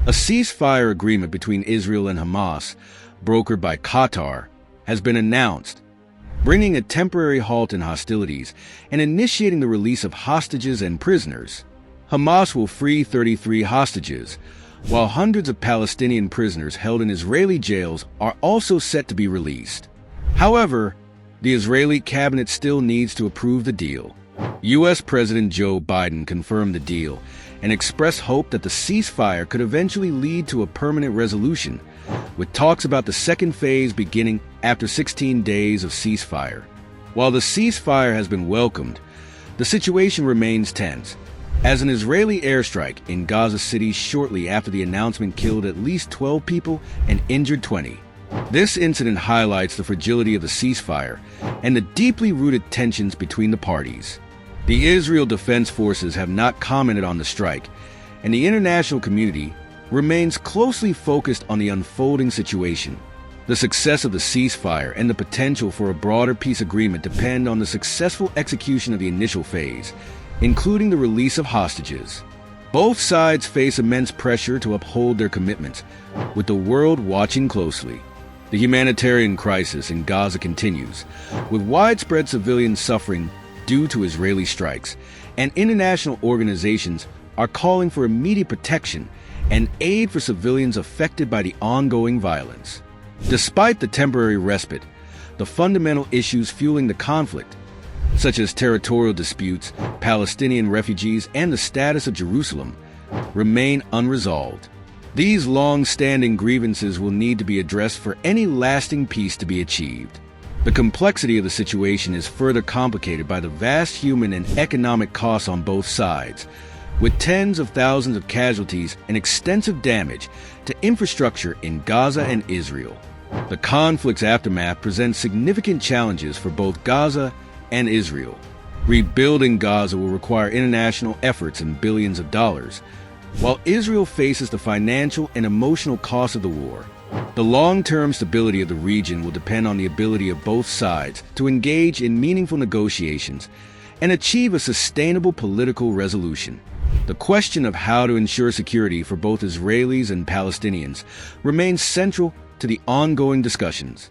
A ceasefire agreement between Israel and Hamas, brokered by Qatar, has been announced, bringing a temporary halt in hostilities and initiating the release of hostages and prisoners. Hamas will free 33 hostages, while hundreds of Palestinian prisoners held in Israeli jails are also set to be released. However, the Israeli cabinet still needs to approve the deal. U.S. President Joe Biden confirmed the deal and expressed hope that the ceasefire could eventually lead to a permanent resolution, with talks about the second phase beginning after 16 days of ceasefire. While the ceasefire has been welcomed, the situation remains tense, as an Israeli airstrike in Gaza City shortly after the announcement killed at least 12 people and injured 20. This incident highlights the fragility of the ceasefire and the deeply rooted tensions between the parties. The Israel Defense Forces have not commented on the strike, and the international community remains closely focused on the unfolding situation. The success of the ceasefire and the potential for a broader peace agreement depend on the successful execution of the initial phase, including the release of hostages. Both sides face immense pressure to uphold their commitments, with the world watching closely. The humanitarian crisis in Gaza continues, with widespread civilian suffering due to Israeli strikes, and international organizations are calling for immediate protection and aid for civilians affected by the ongoing violence. Despite the temporary respite, the fundamental issues fueling the conflict, such as territorial disputes, Palestinian refugees, and the status of Jerusalem, remain unresolved. These long-standing grievances will need to be addressed for any lasting peace to be achieved. The complexity of the situation is further complicated by the vast human and economic costs on both sides, with tens of thousands of casualties and extensive damage to infrastructure in Gaza and Israel. The conflict's aftermath presents significant challenges for both Gaza and Israel. Rebuilding Gaza will require international efforts and billions of dollars, while Israel faces the financial and emotional costs of the war. The long-term stability of the region will depend on the ability of both sides to engage in meaningful negotiations and achieve a sustainable political resolution. The question of how to ensure security for both Israelis and Palestinians remains central to the ongoing discussions.